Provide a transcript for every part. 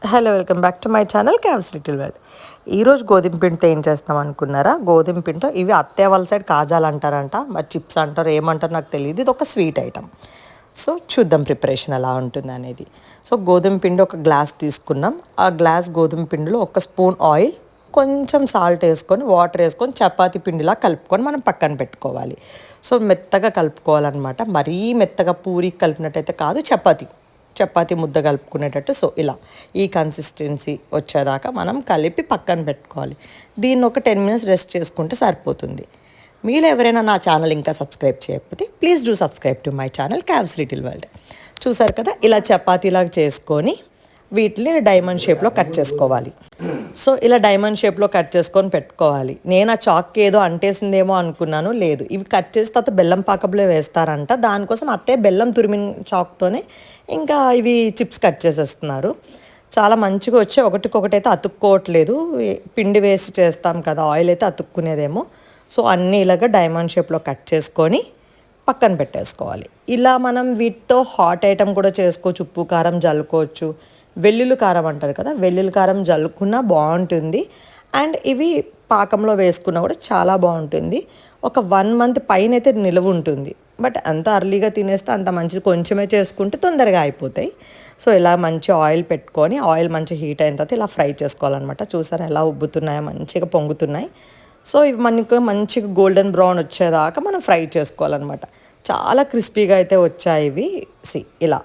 Hello, welcome back to my channel Kav's little world. ఈరోజు గోధుమ పిండితో ఏం చేస్తాం అనుకున్నారా? గోధుమ పిండితో ఇవి అత్తయ్య వాళ్ళ సైడ్ కాజాలు అంటారంట, మరి చిప్స్ అంటారు, ఏమంటారు నాకు తెలియదు. ఇది ఒక స్వీట్ ఐటమ్. సో చూద్దాం ప్రిపరేషన్ ఎలా ఉంటుంది అనేది. సో గోధుమ పిండి ఒక గ్లాస్ తీసుకున్నాం. ఆ గ్లాస్ గోధుమ పిండిలో ఒక స్పూన్ ఆయిల్, కొంచెం సాల్ట్ వేసుకొని వాటర్ వేసుకొని చపాతీ పిండిలా కలుపుకొని మనం పక్కన పెట్టుకోవాలి. సో మెత్తగా కలుపుకోవాలన్నమాట. మరీ మెత్తగా పూరికి కలిపినట్టయితే కాదు, చపాతీ ముద్ద కలుపుకునేటట్టు. సో ఇలా ఈ కన్సిస్టెన్సీ వచ్చేదాకా మనం కలిపి పక్కన పెట్టుకోవాలి. దీన్ని ఒక 10 minutes రెస్ట్ చేసుకుంటే సరిపోతుంది. మీరు ఎవరైనా నా ఛానల్ ఇంకా సబ్స్క్రైబ్ చేయకపోతే please do subscribe to my channel Kav's little world. చూసారు కదా, ఇలా చపాతీలాగా చేసుకొని వీటిని డైమండ్ షేప్లో కట్ చేసుకోవాలి. సో ఇలా డైమండ్ షేప్లో కట్ చేసుకొని పెట్టుకోవాలి. నేను ఆ చాక్కి ఏదో అంటేసిందేమో అనుకున్నాను, లేదు. ఇవి కట్ చేసి తర్వాత బెల్లం పాకంలో వేస్తారంట. దానికోసం అత్తే బెల్లం తురిమిన చాక్తోనే ఇంకా ఇవి చిప్స్ కట్ చేసేస్తున్నారు. చాలా మంచిగా వచ్చే, ఒకటికొకటి అయితే అతుక్కోవట్లేదు. పిండి వేసి చేస్తాం కదా, ఆయిల్ అయితే అతుక్కునేదేమో. సో అన్నీ ఇలాగ డైమండ్ షేప్లో కట్ చేసుకొని పక్కన పెట్టేసుకోవాలి. ఇలా మనం వీటితో హాట్ ఐటమ్ కూడా చేసుకోవచ్చు. ఉప్పు కారం జల్లుకోవచ్చు. వెల్లుల్లి కారం అంటారు కదా, వెల్లుల్లి కారం జల్లుకున్నా బాగుంటుంది. అండ్ ఇవి పాకంలో వేసుకున్నా కూడా చాలా బాగుంటుంది. ఒక 1 month పైన అయితే నిలువ ఉంటుంది. బట్ అంత అర్లీగా తినేస్తే అంత మంచిది. కొంచెమే చేసుకుంటే తొందరగా అయిపోతాయి. సో ఇలా మంచి ఆయిల్ పెట్టుకొని, ఆయిల్ మంచి హీట్ అయిన తర్వాత ఇలా ఫ్రై చేసుకోవాలన్నమాట. చూసారా ఎలా ఉబ్బుతున్నాయో, మంచిగా పొంగుతున్నాయి. సో ఇవి మనకు మంచిగా గోల్డెన్ బ్రౌన్ వచ్చేదాకా మనం ఫ్రై చేసుకోవాలన్నమాట. చాలా క్రిస్పీగా అయితే వచ్చాయి ఇవి. ఇలా.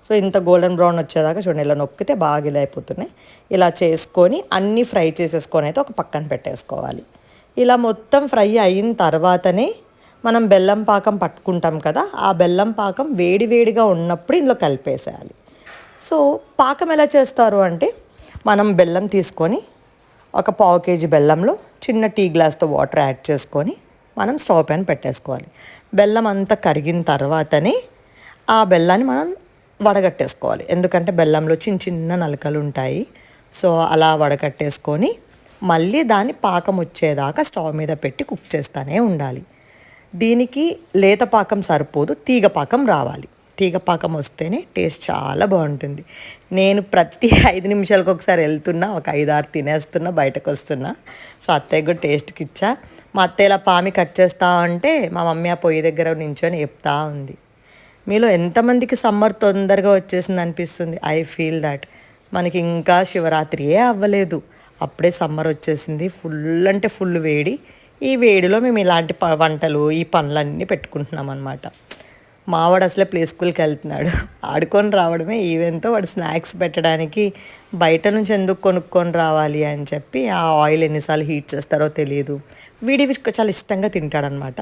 సో ఇంత గోల్డెన్ బ్రౌన్ వచ్చేదాకా చూడండి, ఇలా నొక్కితే బాగా ఇలా అయిపోతున్నాయి. ఇలా చేసుకొని అన్నీ ఫ్రై చేసేసుకొని అయితే ఒక పక్కన పెట్టేసుకోవాలి. ఇలా మొత్తం ఫ్రై అయిన తర్వాతనే మనం బెల్లం పాకం పట్టుకుంటాం కదా, ఆ బెల్లం పాకం వేడివేడిగా ఉన్నప్పుడు ఇందులో కలిపేసేయాలి. సో పాకం ఎలా చేస్తారు అంటే, మనం బెల్లం తీసుకొని ఒక 1/4 kg బెల్లంలో చిన్న టీ గ్లాస్తో వాటర్ యాడ్ చేసుకొని మనం స్టవ్ పైన పెట్టేసుకోవాలి. బెల్లం అంతా కరిగిన తర్వాతనే ఆ బెల్లాన్ని మనం వడగట్టేసుకోవాలి. ఎందుకంటే బెల్లంలో చిన్న చిన్న నలకలు ఉంటాయి. సో అలా వడగట్టేసుకొని మళ్ళీ దాన్ని పాకం వచ్చేదాకా స్టవ్ మీద పెట్టి కుక్ చేస్తూనే ఉండాలి. దీనికి లేత పాకం సరిపోదు, తీగ పాకం రావాలి. తీగ పాకం వస్తేనే టేస్ట్ చాలా బాగుంటుంది. నేను ప్రతి 5 నిమిషాలకు ఒకసారి వెళ్తున్నా, ఒక 5-6 తినేస్తున్నా, బయటకు వస్తున్నా. సో అత్తయ్య కూడా టేస్ట్కి ఇచ్చా. మా అత్తయ్య ఇలా పామి కట్ చేస్తా ఉంటే మా మమ్మీ ఆ పొయ్యి దగ్గర నించొని చెప్తా ఉంది. మీలో ఎంతమందికి సమ్మర్ తొందరగా వచ్చేసింది అనిపిస్తుంది? I feel that. మనకి ఇంకా శివరాత్రియే అవ్వలేదు, అప్పుడే సమ్మర్ వచ్చేసింది. ఫుల్ అంటే ఫుల్ వేడి. ఈ వేడిలో మేము ఇలాంటి వంటలు, ఈ పనులన్నీ పెట్టుకుంటున్నాం అనమాట. మావాడు అసలే ప్లే స్కూల్కి వెళ్తున్నాడు. ఆడుకొని రావడమే ఈవెంట్తో, వాడు స్నాక్స్ పెట్టడానికి బయట నుంచి ఎందుకు కొనుక్కొని రావాలి అని చెప్పి ఆ ఆయిల్ ఎన్నిసార్లు హీట్ చేస్తారో తెలియదు. వీడివి చాలా ఇష్టంగా తింటాడనమాట.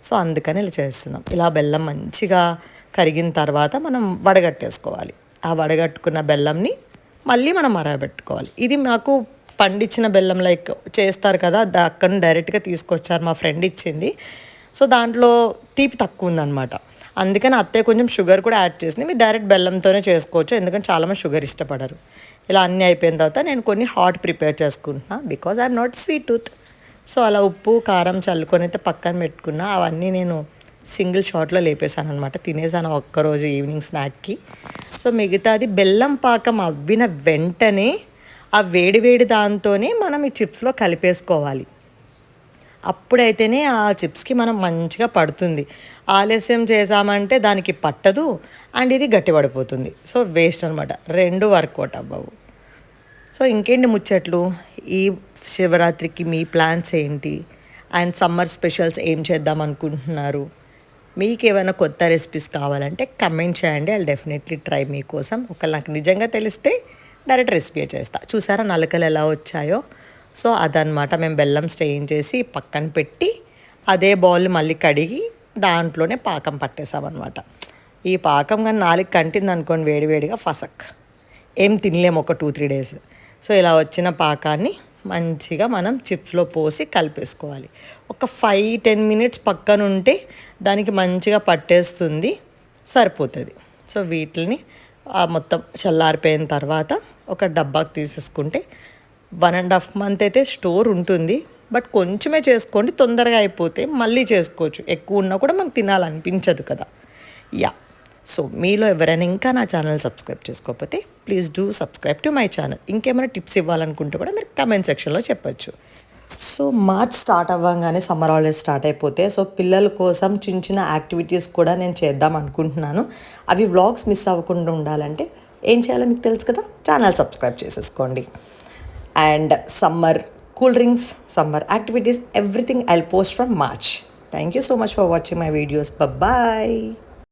సో అందుకని ఇలా చేస్తున్నాం. ఇలా బెల్లం మంచిగా కరిగిన తర్వాత మనం వడగట్టేసుకోవాలి. ఆ వడగట్టుకున్న బెల్లంని మళ్ళీ మనం మరగబెట్టుకోవాలి. ఇది మాకు పండించిన బెల్లం లైక్ చేస్తారు కదా, అక్కడ డైరెక్ట్గా తీసుకొచ్చారు, మా ఫ్రెండ్ ఇచ్చింది. సో దాంట్లో తీపి తక్కువ ఉందన్నమాట. అందుకని అత్తయ్య కొంచెం షుగర్ కూడా యాడ్ చేసింది. మీరు డైరెక్ట్ బెల్లంతోనే చేసుకోవచ్చు, ఎందుకంటే చాలామంది షుగర్ ఇష్టపడరు. ఇలా అన్నీ అయిపోయిన తర్వాత నేను కొన్ని హాట్ ప్రిపేర్ చేసుకుంటున్నా, because I'm not sweet tooth. So అలా ఉప్పు కారం చల్లుకొని అయితే పక్కన పెట్టుకున్నా. అవన్నీ నేను సింగిల్ షాట్లో లేపేశాను అనమాట. తినేసాను ఒక్కరోజు ఈవినింగ్ స్నాక్కి. సో మిగతాది బెల్లం పాకం అవ్విన వెంటనే ఆ వేడి దాంతోనే మనం ఈ చిప్స్లో కలిపేసుకోవాలి. అప్పుడైతేనే ఆ చిప్స్కి మనం మంచిగా పడుతుంది. ఆలస్యం చేసామంటే దానికి పట్టదు, అండ్ ఇది గట్టిపడిపోతుంది. సో వేస్ట్ అనమాట, 2 వర్కౌట్ అవ్వవు. సో ఇంకేంటి ముచ్చట్లు? ఈ శివరాత్రికి మీ ప్లాన్స్ ఏంటి? అండ్ సమ్మర్ స్పెషల్స్ ఏం చేద్దాం అనుకుంటున్నారు? మీకు ఏమైనా కొత్త రెసిపీస్ కావాలంటే కమెంట్ చేయండి. ఐ డెఫినెట్లీ ట్రై మీకోసం. ఒకవేళ నాకు నిజంగా తెలిస్తే డైరెక్ట్ రెసిపీ చేస్తా. చూసారా నలకలు ఎలా వచ్చాయో? సో అదనమాట. మేము బెల్లం స్ట్రెయిన్ చేసి పక్కన పెట్టి అదే బౌల్ మళ్ళీ కడిగి దాంట్లోనే పాకం పట్టేసామన్నమాట. ఈ పాకం కానీ 4 కంటింది అనుకోండి వేడివేడిగా, ఫసక్ ఏం తినలేము ఒక 2-3 days. సో ఇలా వచ్చిన పాకాన్ని మంచిగా మనం చిప్స్లో పోసి కలిపేసుకోవాలి. ఒక 5-10 minutes పక్కన ఉంటే దానికి మంచిగా పట్టేస్తుంది, సరిపోతుంది. సో వీటిని మొత్తం చల్లారిపోయిన తర్వాత ఒక డబ్బాకి తీసేసుకుంటే 1.5 month అయితే స్టోర్ ఉంటుంది. బట్ కొంచెమే చేసుకోండి, తొందరగా అయిపోతే మళ్ళీ చేసుకోవచ్చు. ఎక్కువ ఉన్నా కూడా మనకు తినాలనిపించదు కదా. యా సో మీలో ఎవరైనా ఇంకా నా ఛానల్ సబ్స్క్రైబ్ చేసుకోకపోతే please do subscribe to my channel. ఇంకేమైనా టిప్స్ ఇవ్వాలనుకుంటే కూడా మీరు కమెంట్ సెక్షన్లో చెప్పచ్చు. సో మార్చ్ స్టార్ట్ అవ్వగానే సమ్మర్ హాలిడేస్ స్టార్ట్ అయిపోతే సో పిల్లల కోసం చిన్న చిన్న యాక్టివిటీస్ కూడా నేను చేద్దాం అనుకుంటున్నాను. అవి వ్లాగ్స్ మిస్ అవ్వకుండా ఉండాలంటే ఏం చేయాలో మీకు తెలుసు కదా, ఛానల్ సబ్స్క్రైబ్ చేసేసుకోండి. And summer cool drinks, summer activities, everything I'll post from March. Thank you so much for watching my videos. Bye-bye.